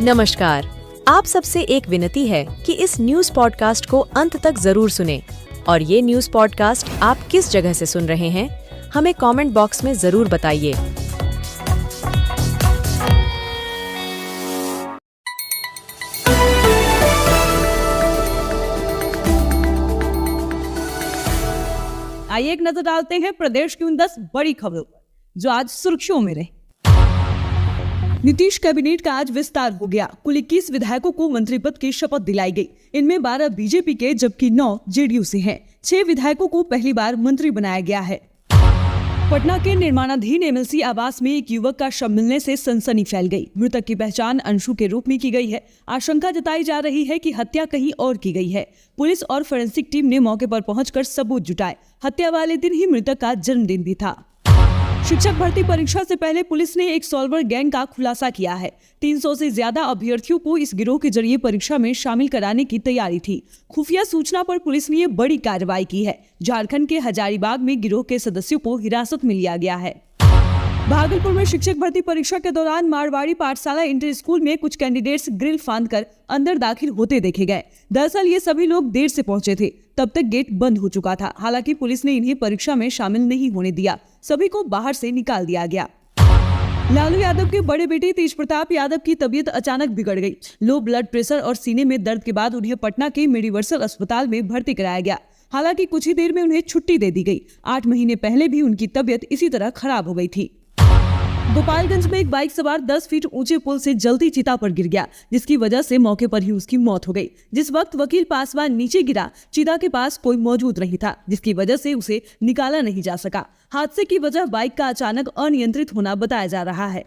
नमस्कार। आप सबसे एक विनती है कि इस न्यूज पॉडकास्ट को अंत तक जरूर सुनें और ये न्यूज पॉडकास्ट आप किस जगह से सुन रहे हैं, हमें कमेंट बॉक्स में जरूर बताइए। आइए एक नजर डालते हैं प्रदेश की उन 10 बड़ी खबरों पर जो आज सुर्खियों में रहे। नीतीश कैबिनेट का आज विस्तार हो गया। कुल 21 विधायकों को मंत्री पद की शपथ दिलाई गई। इनमें 12 बीजेपी के जबकि 9 जेडीयू से हैं। 6 विधायकों को पहली बार मंत्री बनाया गया है। पटना के निर्माणाधीन एमएलसी आवास में एक युवक का शव मिलने से सनसनी फैल गई। मृतक की पहचान अंशु के रूप में की गई है। आशंका जताई जा रही है कि हत्या कहीं और की गई है। पुलिस और फोरेंसिक टीम ने मौके पर पहुंचकर सबूत जुटाए। हत्या वाले दिन ही मृतक का जन्मदिन भी था। शिक्षक भर्ती परीक्षा से पहले पुलिस ने एक सॉल्वर गैंग का खुलासा किया है। 300 से ज्यादा अभ्यर्थियों को इस गिरोह के जरिए परीक्षा में शामिल कराने की तैयारी थी। खुफिया सूचना पर पुलिस ने बड़ी कार्रवाई की है। झारखंड के हजारीबाग में गिरोह के सदस्यों को हिरासत में लिया गया है। भागलपुर में शिक्षक भर्ती परीक्षा के दौरान मारवाड़ी पाठशाला इंटर स्कूल में कुछ कैंडिडेट्स ग्रिल फांदकर अंदर दाखिल होते देखे गए। दरअसल ये सभी लोग देर से पहुंचे थे, तब तक गेट बंद हो चुका था। हालांकि पुलिस ने इन्हें परीक्षा में शामिल नहीं होने दिया। सभी को बाहर से निकाल दिया गया। लालू यादव के बड़े बेटे तेज प्रताप यादव की तबीयत अचानक बिगड़ गई। लो ब्लड प्रेशर और सीने में दर्द के बाद उन्हें पटना के मेडिवर्सल अस्पताल में भर्ती कराया गया। हालांकि कुछ ही देर में उन्हें छुट्टी दे दी गई। 8 महीने पहले भी उनकी तबीयत इसी तरह खराब हो गई थी। गोपालगंज में एक बाइक सवार 10 फीट ऊंचे पुल से जलती चिता पर गिर गया, जिसकी वजह से मौके पर ही उसकी मौत हो गई। जिस वक्त वकील पासवान नीचे गिरा, चिता के पास कोई मौजूद नहीं था, जिसकी वजह से उसे निकाला नहीं जा सका। हादसे की वजह बाइक का अचानक अनियंत्रित होना बताया जा रहा है।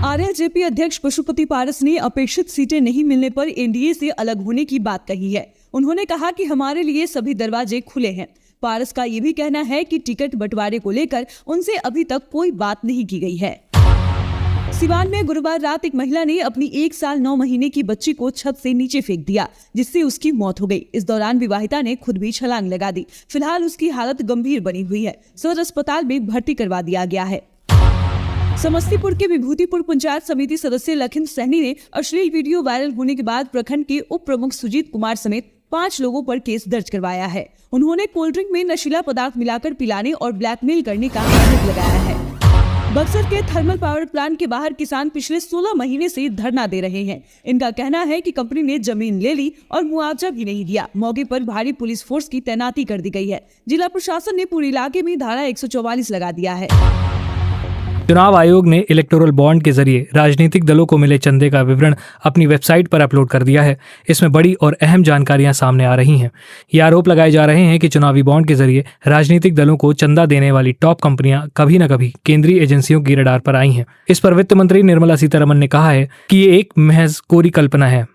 आरएलजेपी अध्यक्ष पशुपति पारस ने अपेक्षित सीटें नहीं मिलने पर एनडीए से अलग होने की बात कही है। उन्होंने कहा कि हमारे लिए सभी दरवाजे खुले हैं। पारस का ये भी कहना है कि टिकट बंटवारे को लेकर उनसे अभी तक कोई बात नहीं की गई है। सिवान में गुरुवार रात एक महिला ने अपनी 1 साल 9 महीने की बच्ची को छत से नीचे फेंक दिया, जिससे उसकी मौत हो गई। इस दौरान विवाहिता ने खुद भी छलांग लगा दी। फिलहाल उसकी हालत गंभीर बनी हुई है। सदर अस्पताल में भर्ती करवा दिया गया है। समस्तीपुर के विभूतिपुर पंचायत समिति सदस्य लखन सहनी ने अश्लील वीडियो वायरल होने के बाद प्रखंड के उप प्रमुख सुजीत कुमार समेत 5 लोगों पर केस दर्ज करवाया है। उन्होंने कोल्ड ड्रिंक में नशीला पदार्थ मिलाकर पिलाने और ब्लैकमेल करने का आरोप लगाया है। बक्सर के थर्मल पावर प्लांट के बाहर किसान पिछले 16 महीने से धरना दे रहे हैं। इनका कहना है कि कंपनी ने जमीन ले ली और मुआवजा भी नहीं दिया। मौके पर भारी पुलिस फोर्स की तैनाती कर दी गई है। जिला प्रशासन ने पूरे इलाके में धारा 144 लगा दिया है। चुनाव आयोग ने इलेक्टोरल बॉन्ड के जरिए राजनीतिक दलों को मिले चंदे का विवरण अपनी वेबसाइट पर अपलोड कर दिया है। इसमें बड़ी और अहम जानकारियां सामने आ रही हैं। ये आरोप लगाए जा रहे हैं कि चुनावी बॉन्ड के जरिए राजनीतिक दलों को चंदा देने वाली टॉप कंपनियां कभी न कभी केंद्रीय एजेंसियों की रडार पर आई हैं। इस पर वित्त मंत्री निर्मला सीतारमण ने कहा है कि ये एक महज कोरी कल्पना है।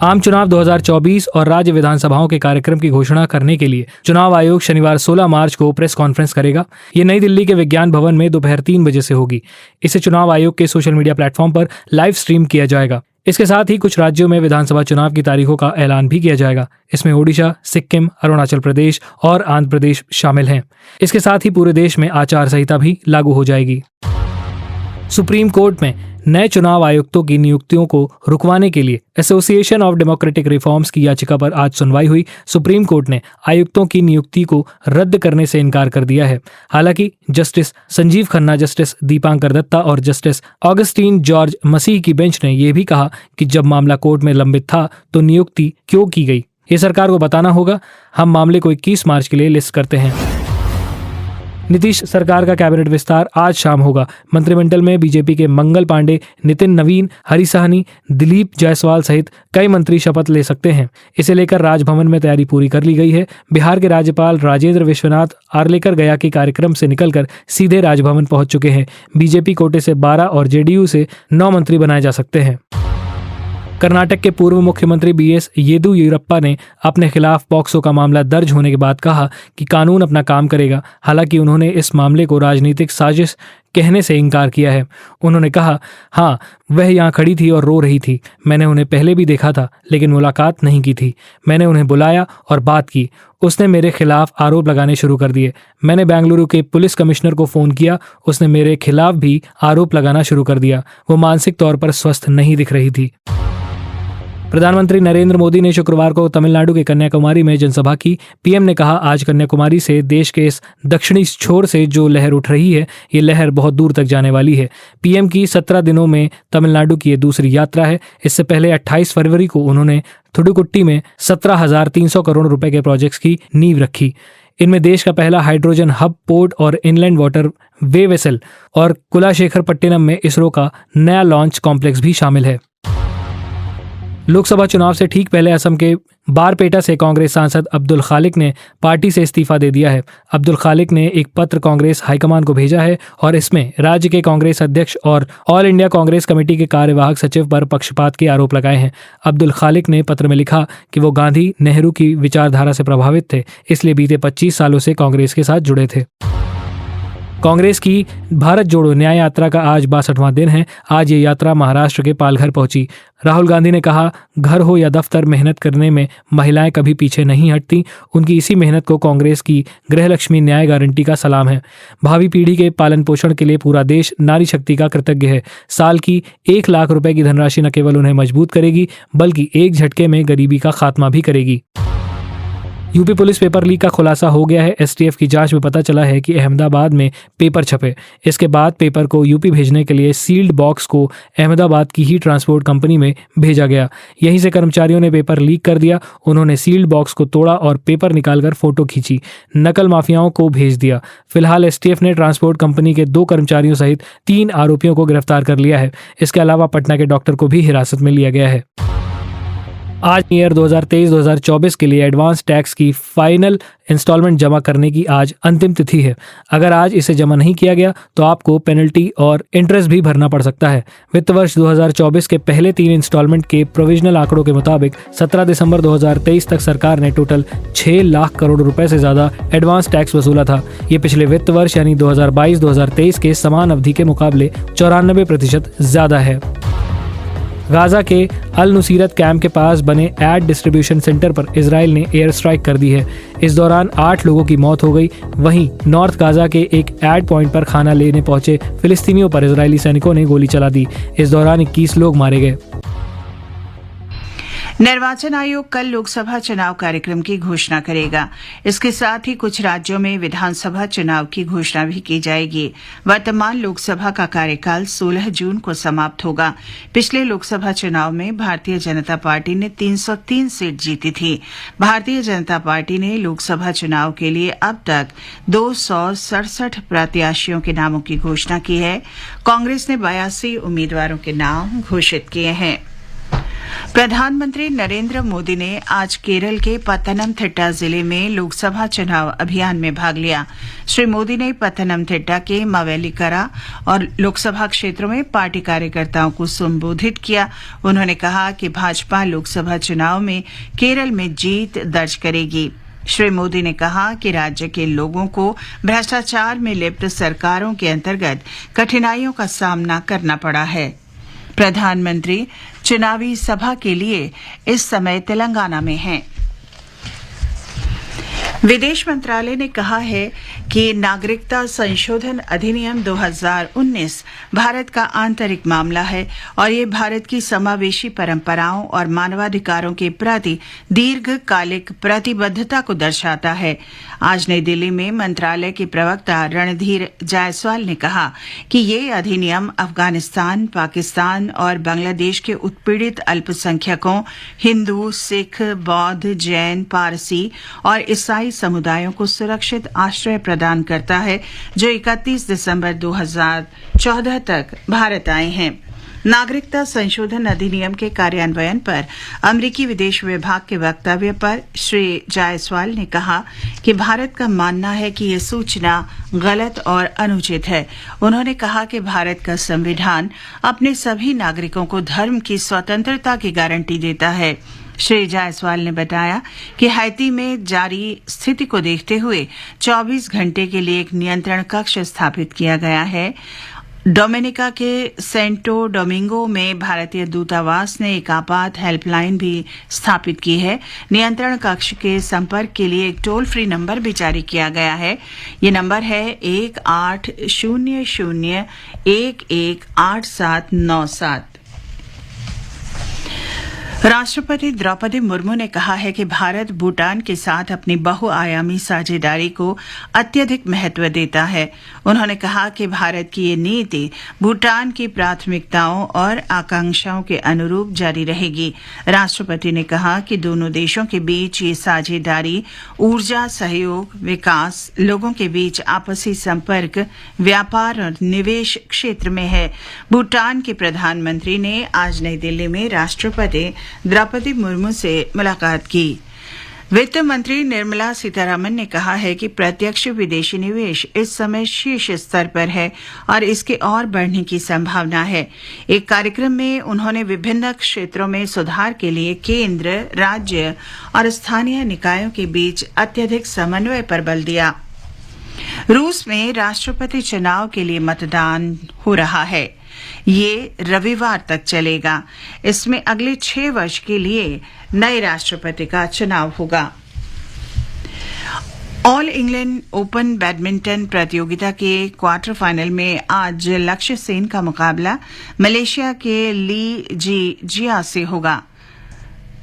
आम चुनाव 2024 और राज्य विधानसभाओं के कार्यक्रम की घोषणा करने के लिए चुनाव आयोग शनिवार 16 मार्च को प्रेस कॉन्फ्रेंस करेगा। ये नई दिल्ली के विज्ञान भवन में दोपहर 3 बजे से होगी। इसे चुनाव आयोग के सोशल मीडिया प्लेटफॉर्म पर लाइव स्ट्रीम किया जाएगा। इसके साथ ही कुछ राज्यों में विधानसभा चुनाव की तारीखों का ऐलान भी किया जाएगा। इसमें ओडिशा, सिक्किम, अरुणाचल प्रदेश और आंध्र प्रदेश शामिल हैं। इसके साथ ही पूरे देश में आचार संहिता भी लागू हो जाएगी। सुप्रीम कोर्ट में नए चुनाव आयुक्तों की नियुक्तियों को रुकवाने के लिए एसोसिएशन ऑफ डेमोक्रेटिक रिफॉर्म्स की याचिका पर आज सुनवाई हुई। सुप्रीम कोर्ट ने आयुक्तों की नियुक्ति को रद्द करने से इनकार कर दिया है। हालांकि जस्टिस संजीव खन्ना, जस्टिस दीपांकर दत्ता और जस्टिस ऑगस्टीन जॉर्ज मसीह की बेंच ने यह भी कहा कि जब मामला कोर्ट में लंबित था तो नियुक्ति क्यों की गई, ये सरकार को बताना होगा। हम मामले को 21 मार्च के लिए लिस्ट करते हैं। नीतीश सरकार का कैबिनेट विस्तार आज शाम होगा। मंत्रिमंडल में बीजेपी के मंगल पांडे, नितिन नवीन, हरी साहनी, दिलीप जायसवाल सहित कई मंत्री शपथ ले सकते हैं। इसे लेकर राजभवन में तैयारी पूरी कर ली गई है। बिहार के राज्यपाल राजेंद्र विश्वनाथ आर्लेकर गया के कार्यक्रम से निकलकर सीधे राजभवन पहुंच चुके हैं। बीजेपी कोटे से 12 और जेडीयू से 9 मंत्री बनाए जा सकते हैं। कर्नाटक के पूर्व मुख्यमंत्री BS येदियुरप्पा ने अपने खिलाफ पॉक्सो का मामला दर्ज होने के बाद कहा कि कानून अपना काम करेगा। हालांकि उन्होंने इस मामले को राजनीतिक साजिश कहने से इनकार किया है। उन्होंने कहा, हाँ, वह यहाँ खड़ी थी और रो रही थी। मैंने उन्हें पहले भी देखा था, लेकिन मुलाकात नहीं की थी। मैंने उन्हें बुलाया और बात की। उसने मेरे खिलाफ आरोप लगाने शुरू कर दिए। मैंने बेंगलुरु के पुलिस कमिश्नर को फ़ोन किया। उसने मेरे खिलाफ भी आरोप लगाना शुरू कर दिया। वो मानसिक तौर पर स्वस्थ नहीं दिख रही थी। प्रधानमंत्री नरेंद्र मोदी ने शुक्रवार को तमिलनाडु के कन्याकुमारी में जनसभा की। पीएम ने कहा, आज कन्याकुमारी से देश के इस दक्षिणी छोर से जो लहर उठ रही है, ये लहर बहुत दूर तक जाने वाली है। पीएम की 17 दिनों में तमिलनाडु की ये दूसरी यात्रा है। इससे पहले 28 फरवरी को उन्होंने थुडुकुट्टी में 17,300 करोड़ रुपए के प्रोजेक्ट्स की नींव रखी। इनमें देश का पहला हाइड्रोजन हब, पोर्ट और इनलैंड वाटर वे वेसल और कुलाशेखरपट्टिनम में इसरो का नया लॉन्च कॉम्प्लेक्स भी शामिल है। लोकसभा चुनाव से ठीक पहले असम के बारपेटा से कांग्रेस सांसद अब्दुल खालिक ने पार्टी से इस्तीफा दे दिया है। अब्दुल खालिक ने एक पत्र कांग्रेस हाईकमान को भेजा है और इसमें राज्य के कांग्रेस अध्यक्ष और ऑल इंडिया कांग्रेस कमेटी के कार्यवाहक सचिव पर पक्षपात के आरोप लगाए हैं। अब्दुल खालिक ने पत्र में लिखा कि वो गांधी नेहरू की विचारधारा से प्रभावित थे, इसलिए बीते 25 सालों से कांग्रेस के साथ जुड़े थे। कांग्रेस की भारत जोड़ो न्याय यात्रा का आज 62वां दिन है। आज ये यात्रा महाराष्ट्र के पालघर पहुंची। राहुल गांधी ने कहा, घर हो या दफ्तर, मेहनत करने में महिलाएं कभी पीछे नहीं हटती। उनकी इसी मेहनत को कांग्रेस की गृहलक्ष्मी न्याय गारंटी का सलाम है। भावी पीढ़ी के पालन पोषण के लिए पूरा देश नारी शक्ति का कृतज्ञ है। साल की 1 लाख रुपए की धनराशि न केवल उन्हें मजबूत करेगी, बल्कि एक झटके में गरीबी का खात्मा भी करेगी। यूपी पुलिस पेपर लीक का खुलासा हो गया है। एसटीएफ की जांच में पता चला है कि अहमदाबाद में पेपर छपे। इसके बाद पेपर को यूपी भेजने के लिए सील्ड बॉक्स को अहमदाबाद की ही ट्रांसपोर्ट कंपनी में भेजा गया। यहीं से कर्मचारियों ने पेपर लीक कर दिया। उन्होंने सील्ड बॉक्स को तोड़ा और पेपर निकालकर फोटो खींची, नकल माफियाओं को भेज दिया। फिलहाल एसटीएफ ने ट्रांसपोर्ट कंपनी के 2 कर्मचारियों सहित 3 आरोपियों को गिरफ्तार कर लिया है। इसके अलावा पटना के डॉक्टर को भी हिरासत में लिया गया है। आज ईयर 2023-2024 के लिए एडवांस टैक्स की फाइनल इंस्टॉलमेंट जमा करने की आज अंतिम तिथि है। अगर आज इसे जमा नहीं किया गया तो आपको पेनल्टी और इंटरेस्ट भी भरना पड़ सकता है। वित्त वर्ष 2024 के पहले 3 इंस्टॉलमेंट के प्रोविजनल आंकड़ों के मुताबिक 17 दिसंबर 2023 तक सरकार ने टोटल 6 लाख करोड़ रुपए से ज्यादा एडवांस टैक्स वसूला था। ये पिछले वित्त वर्ष यानी 2022-2023 के समान अवधि के मुकाबले 94% ज्यादा है। गाजा के अल नुसीरत कैंप के पास बने एड डिस्ट्रीब्यूशन सेंटर पर इजराइल ने एयर स्ट्राइक कर दी है। इस दौरान 8 लोगों की मौत हो गई। वहीं नॉर्थ गाजा के एक एड पॉइंट पर खाना लेने पहुंचे फिलिस्तीनियों पर इजरायली सैनिकों ने गोली चला दी। इस दौरान 21 लोग मारे गए। निर्वाचन आयोग कल लोकसभा चुनाव कार्यक्रम की घोषणा करेगा। इसके साथ ही कुछ राज्यों में विधानसभा चुनाव की घोषणा भी की जाएगी। वर्तमान लोकसभा का कार्यकाल 16 जून को समाप्त होगा। पिछले लोकसभा चुनाव में भारतीय जनता पार्टी ने 303 सीट जीती थी। भारतीय जनता पार्टी ने लोकसभा चुनाव के लिए अब तक 267 प्रत्याशियों के नामों की घोषणा की है। कांग्रेस ने 82 उम्मीदवारों के नाम घोषित किए हैं। प्रधानमंत्री नरेंद्र मोदी ने आज केरल के पत्तनमथिट्टा जिले में लोकसभा चुनाव अभियान में भाग लिया। श्री मोदी ने पत्तनमथिट्टा के मावेलिकरा और लोकसभा क्षेत्रों में पार्टी कार्यकर्ताओं को संबोधित किया। उन्होंने कहा कि भाजपा लोकसभा चुनाव में केरल में जीत दर्ज करेगी। श्री मोदी ने कहा कि राज्य के लोगों को भ्रष्टाचार में लिप्त सरकारों के अंतर्गत कठिनाइयों का सामना करना पड़ा है। प्रधानमंत्री चुनावी सभा के लिए इस समय तेलंगाना में हैं। विदेश मंत्रालय ने कहा है कि नागरिकता संशोधन अधिनियम 2019 भारत का आंतरिक मामला है और ये भारत की समावेशी परंपराओं और मानवाधिकारों के प्रति दीर्घकालिक प्रतिबद्धता को दर्शाता है। आज नई दिल्ली में मंत्रालय के प्रवक्ता रणधीर जायसवाल ने कहा कि ये अधिनियम अफगानिस्तान, पाकिस्तान और बांग्लादेश के उत्पीड़ित अल्पसंख्यकों, हिंदू, सिख, बौद्ध, जैन, पारसी और ईसाई समुदायों को सुरक्षित आश्रय प्रदान करता है, जो 31 दिसंबर 2014 तक भारत आए हैं। नागरिकता संशोधन अधिनियम के कार्यान्वयन पर अमेरिकी विदेश विभाग के वक्तव्य पर श्री जायसवाल ने कहा कि भारत का मानना है कि ये सूचना गलत और अनुचित है। उन्होंने कहा कि भारत का संविधान अपने सभी नागरिकों को धर्म की स्वतंत्रता की गारंटी देता है। श्री जायसवाल ने बताया कि हैती में जारी स्थिति को देखते हुए 24 घंटे के लिए एक नियंत्रण कक्ष स्थापित किया गया है। डोमिनिका के सेंटो डोमिंगो में भारतीय दूतावास ने एक आपात हेल्पलाइन भी स्थापित की है। नियंत्रण कक्ष के संपर्क के लिए एक टोल फ्री नंबर भी जारी किया गया है। ये नंबर है 1800118797। राष्ट्रपति द्रौपदी मुर्मू ने कहा है कि भारत भूटान के साथ अपनी बहुआयामी साझेदारी को अत्यधिक महत्व देता है। उन्होंने कहा कि भारत की ये नीति भूटान की प्राथमिकताओं और आकांक्षाओं के अनुरूप जारी रहेगी। राष्ट्रपति ने कहा कि दोनों देशों के बीच ये साझेदारी ऊर्जा सहयोग, विकास, लोगों के बीच आपसी संपर्क, व्यापार और निवेश क्षेत्र में है। भूटान के प्रधानमंत्री ने आज नई दिल्ली में राष्ट्रपति द्रौपदी मुर्मू से मुलाकात की। वित्त मंत्री निर्मला सीतारमण ने कहा है कि प्रत्यक्ष विदेशी निवेश इस समय शीर्ष स्तर पर है और इसके और बढ़ने की संभावना है। एक कार्यक्रम में उन्होंने विभिन्न क्षेत्रों में सुधार के लिए केंद्र, राज्य और स्थानीय निकायों के बीच अत्यधिक समन्वय पर बल दिया। रूस में राष्ट्रपति चुनाव के लिए मतदान हो रहा है। ये रविवार तक चलेगा। इसमें अगले 6 वर्ष के लिए नए राष्ट्रपति का चुनाव होगा। ऑल इंग्लैंड ओपन बैडमिंटन प्रतियोगिता के क्वार्टर फाइनल में आज लक्ष्य सेन का मुकाबला मलेशिया के ली जी जिया से होगा।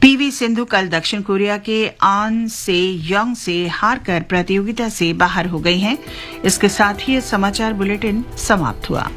पीवी सिंधु कल दक्षिण कोरिया के आन से योंग से हारकर प्रतियोगिता से बाहर हो गई हैं। इसके साथ ही ये समाचार बुलेटिन समाप्त हुआ।